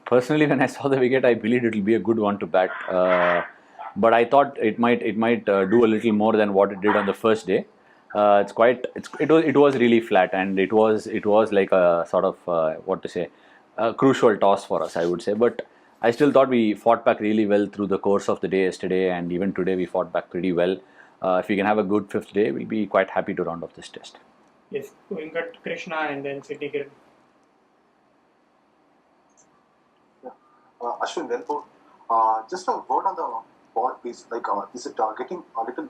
Personally, when I saw the wicket, I believed it will be a good one to bat. But I thought it might do a little more than what it did on the first day. It was really flat, and it was like a sort of what to say, a crucial toss for us, I would say. But I still thought we fought back really well through the course of the day yesterday, and even today we fought back pretty well. If we can have a good fifth day, we'll be quite happy to round off this test. Yes, Venkat Krishna and then Siddhi Kiran. Ashwin, well put. Just a word on the ball, please. Like, is it getting a little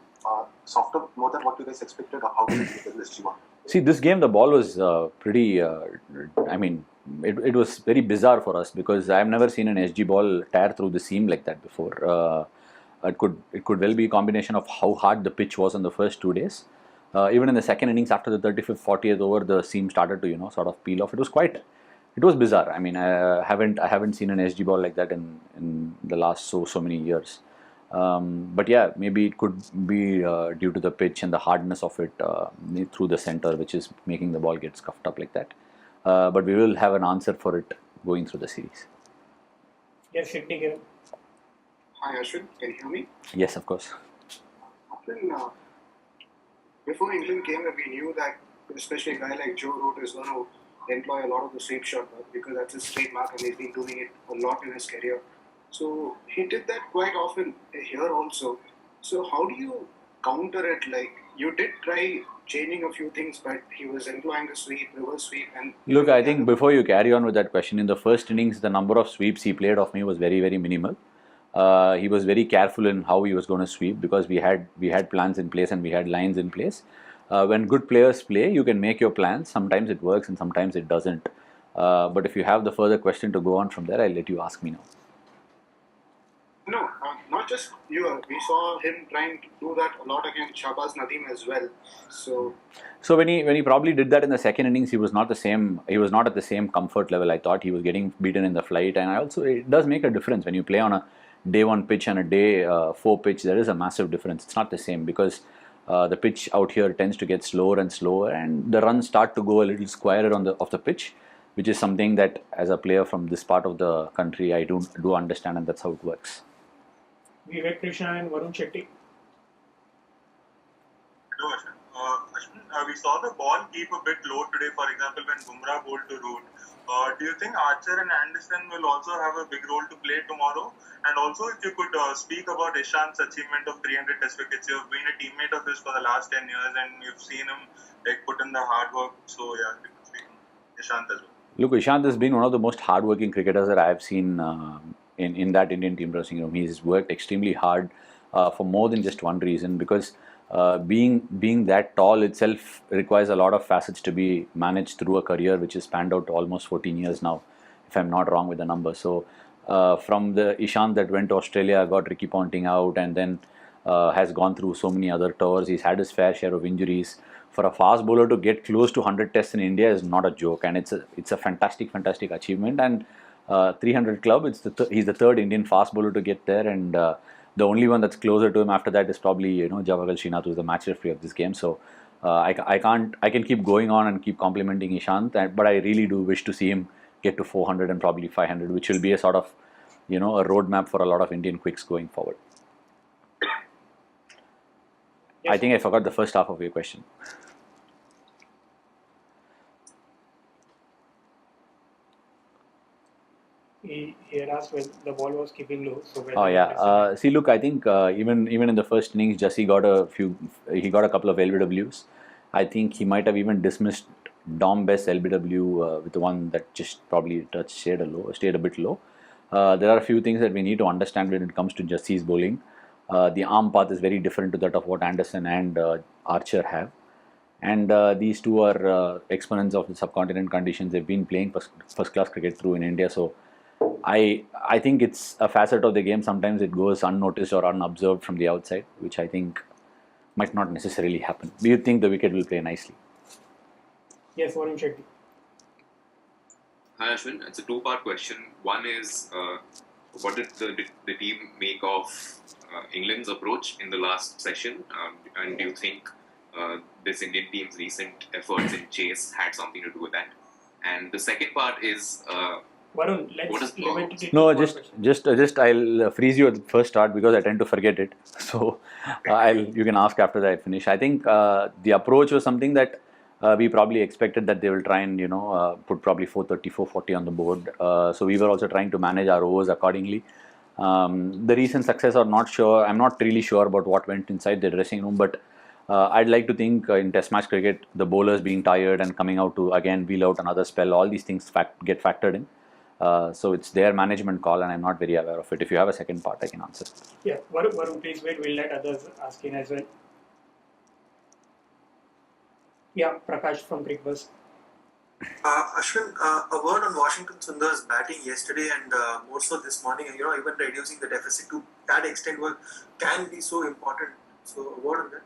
softer more than what you guys expected, or how did it get this G1? See, this game, the ball was pretty. I mean, it was very bizarre for us because I've never seen an SG ball tear through the seam like that before. It could well be a combination of how hard the pitch was on the first 2 days. Even in the second innings, after the 35th, 40th over, the seam started to sort of peel off. It was bizarre. I mean, I haven't seen an SG ball like that in the last so many years. But yeah, maybe it could be due to the pitch and the hardness of it through the center, which is making the ball get scuffed up like that. But we will have an answer for it going through the series. Yes, Siddhi Kiran. Hi Ashwin, can you hear me? Yes, of course. Ashwin, before England came, we knew that especially a guy like Joe Root is going to employ a lot of the sweep shot because that's his trademark and he's been doing it a lot in his career. So he did that quite often here also. So how do you counter it? Like you did try changing a few things, but he was employing a sweep, reverse sweep, and Look, I think before you carry on with that question, in the first innings, the number of sweeps he played off me was very, very minimal. He was very careful in how he was going to sweep because we had plans in place and we had lines in place. When good players play, you can make your plans. Sometimes it works and sometimes it doesn't. But if you have the further question to go on from there, I'll let you ask me now. no, not just you. We saw him trying to do that a lot against Shahbaz Nadeem as well. So when he probably did that in the second innings, he was not the same. He was not at the same comfort level. I thought he was getting beaten in the flight, and it does make a difference when you play on a day one pitch and a day four pitch. There is a massive difference. It's not the same because the pitch out here tends to get slower and slower, and the runs start to go a little squarer on the pitch, which is something that as a player from this part of the country I do understand, and that's how it works. Vivek Krishna and Varun Shetty. Hello, Ashwin. We saw the ball keep a bit low today, for example, when Bumrah bowled to Root. Do you think Archer and Anderson will also have a big role to play tomorrow? And also, if you could speak about Ishant's achievement of 300 test wickets. You've been a teammate of his for the last 10 years and you've seen him put in the hard work. So, yeah, if you could speak on Ishant as well. Look, Ishant has been one of the most hardworking cricketers that I have seen in that Indian team dressing room. He's worked extremely hard for more than just one reason because being that tall itself requires a lot of facets to be managed through a career which has spanned out to almost 14 years now, if I'm not wrong with the number. So from the Ishant that went to Australia, got Ricky Ponting out, and then has gone through so many other tours. He's had his fair share of injuries. For a fast bowler to get close to 100 tests in India is not a joke, and it's a fantastic achievement. And 300 club, he's the third Indian fast bowler to get there, and the only one that's closer to him after that is probably Javagal Srinath, who's the match referee of this game. So I can keep going on and keep complimenting Ishant, but I really do wish to see him get to 400 and probably 500, which will be a sort of a roadmap for a lot of Indian quicks going forward. I think I forgot the first half of your question. He had asked when the ball was keeping low. So Oh yeah. See, look, I think even in the first innings, Jussie got a couple of LBWs. I think he might have even dismissed Dom Best's LBW with the one that just probably stayed a bit low. There are a few things that we need to understand when it comes to Jussie's bowling. The arm path is very different to that of what Anderson and Archer have. And these two are exponents of the subcontinent conditions. They've been playing first class cricket through in India. So I think it's a facet of the game. Sometimes it goes unnoticed or unobserved from the outside, which I think might not necessarily happen. Do you think the wicket will play nicely? Yes, Varun Shetty. Hi Ashwin, it's a two-part question. One is, what did the team make of England's approach in the last session? And do you think this Indian team's recent efforts in chase had something to do with that? And the second part is, Varun, What let's is limit it to No, one just question. just I'll freeze you at the first start because I tend to forget it. So you can ask after that I finish. I think the approach was something that we probably expected that they will try and put probably 430, 440 on the board. So we were also trying to manage our overs accordingly. The recent success or not sure. I'm not really sure about what went inside the dressing room, but I'd like to think in Test match cricket, the bowlers being tired and coming out to again wheel out another spell, all these things get factored in. So it's their management call, and I'm not very aware of it. If you have a second part, I can answer. Yeah, Varun, please wait. We'll let others ask in as well. Yeah, Prakash from Crickbuzz. Ashwin, a word on Washington Sundar's batting yesterday and more so this morning, and even reducing the deficit to that extent can be so important. So, a word on that.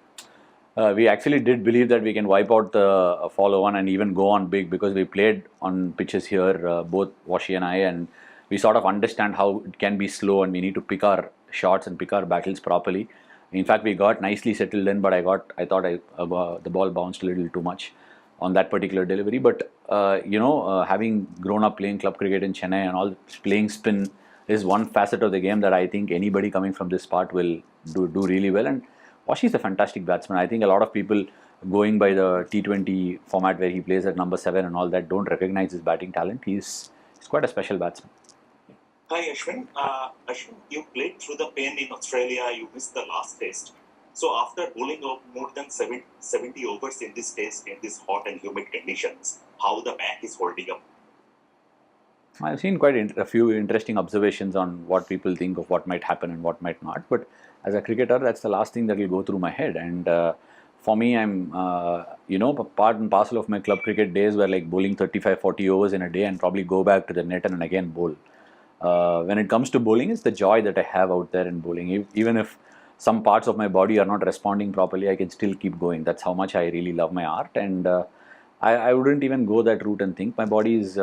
We actually did believe that we can wipe out the follow-on and even go on big because we played on pitches here, both Washi and I, and we sort of understand how it can be slow and we need to pick our shots and pick our battles properly. In fact, we got nicely settled in, but I thought the ball bounced a little too much on that particular delivery. But having grown up playing club cricket in Chennai and all, playing spin is one facet of the game that I think anybody coming from this part will do really well. And Washi is a fantastic batsman. I think a lot of people going by the T20 format where he plays at number 7 and all that don't recognize his batting talent. He's quite a special batsman. Hi Ashwin. Ashwin, you played through the pain in Australia. You missed the last test. So after bowling out more than 70 overs in this test in these hot and humid conditions, how the back is holding up? I've seen quite a few interesting observations on what people think of what might happen and what might not. But as a cricketer, that's the last thing that will go through my head. And for me, I'm, part and parcel of my club cricket days were like bowling 35, 40 overs in a day and probably go back to the net and again bowl. When it comes to bowling, it's the joy that I have out there in bowling. Even if some parts of my body are not responding properly, I can still keep going. That's how much I really love my art. And I wouldn't even go that route and think. My body is,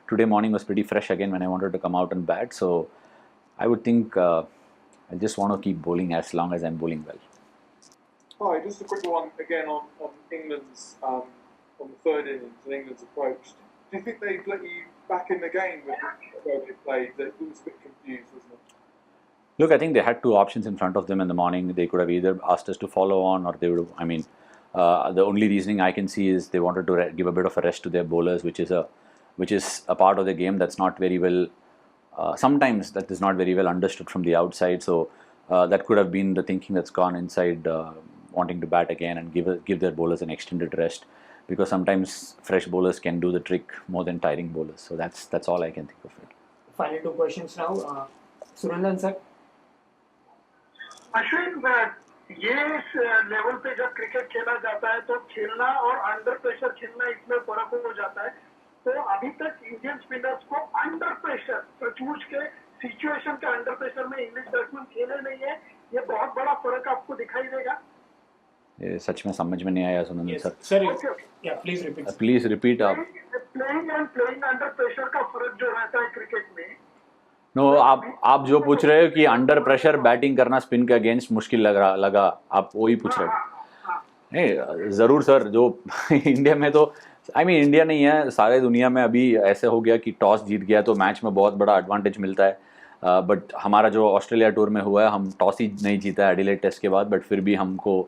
today morning was pretty fresh again when I wanted to come out and bat. So I would think I just want to keep bowling as long as I'm bowling well. Hi, just a quick one again on England's, on the third innings and England's approach. Do you think they'd let you back in the game with the way they played? It was a bit confused, wasn't it? Look, I think they had two options in front of them in the morning. They could have either asked us to follow on or they would have, the only reasoning I can see is they wanted to give a bit of a rest to their bowlers, which is a part of the game that's not very well. Sometimes that is not very well understood from the outside. So that could have been the thinking that's gone inside, wanting to bat again and give their bowlers an extended rest, because sometimes fresh bowlers can do the trick more than tiring bowlers. So that's all I can think of it. Final two questions now. Surendran sir. Ashwin, ये level पे जब cricket खेला जाता है तो खेलना और under pressure खेलना इसमें फर्क हो जाता है. तो अभी तक इंडियन स्पिनर्स को अंडर प्रेशर सचमुच के सिचुएशन के अंडर प्रेशर में इंग्लिश बैट्समैन खेले नहीं है. ये बहुत बड़ा फर्क आपको दिखाई देगा. ये सच में समझ में नहीं आया Surendra sir. Sir, yeah, please repeat. Please repeat. Playing and playing under pressure का फर्क जो रहता है क्रिकेट में. नो, आप जो पूछ रहे हो कि अंडर प्रेशर बैटिंग करना स्पिन के अगेंस्ट मुश्किल लगा आप वही पूछ रहे हो. नहीं, ज़रूर सर. जो इंडिया में तो इंडिया नहीं है, सारे दुनिया में अभी ऐसे हो गया कि टॉस जीत गया तो मैच में बहुत बड़ा एडवांटेज मिलता है. बट हमारा जो ऑस्ट्रेलिया टूर में हुआ है, हम टॉस ही नहीं जीता एडिलेड टेस्ट के बाद, बट फिर भी हमको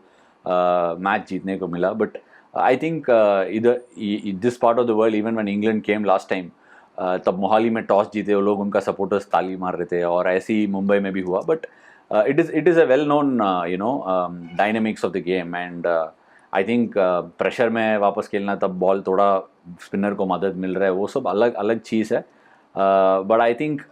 मैच जीतने को मिला. बट आई थिंक इधर this part of the world, even when England came last time, तब मोहाली में टॉस जीते वो लोग, उनका सपोर्टर्स ताली मार रहे थे, और ऐसे ही मुंबई में भी हुआ. But it is a well known dynamics of the game. And I think pressure में वापस खेलना, तब बॉल थोड़ा स्पिनर को मदद मिल रहा है, वो सब अलग चीज़ है. But I think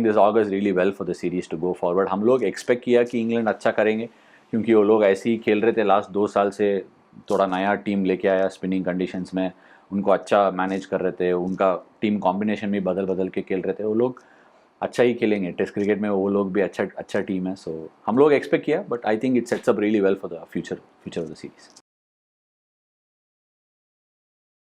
this augurs really well for the series to go forward. हम लोग एक्सपेक्ट किया कि इंग्लैंड अच्छा करेंगे, क्योंकि वो लोग ऐसे ही खेल रहे थे लास्ट 2 साल से. थोड़ा नया टीम लेके आया स्पिनिंग कंडीशंस में, उनको अच्छा मैनेज कर रहे थे, उनका टीम कॉम्बिनेशन भी बदल के खेल रहे थे. वो लोग अच्छा ही खेलेंगे टेस्ट क्रिकेट में, वो लोग भी अच्छा टीम है. सो हम लोग एक्सपेक्ट किया, but I think it sets up really well for the future of the series.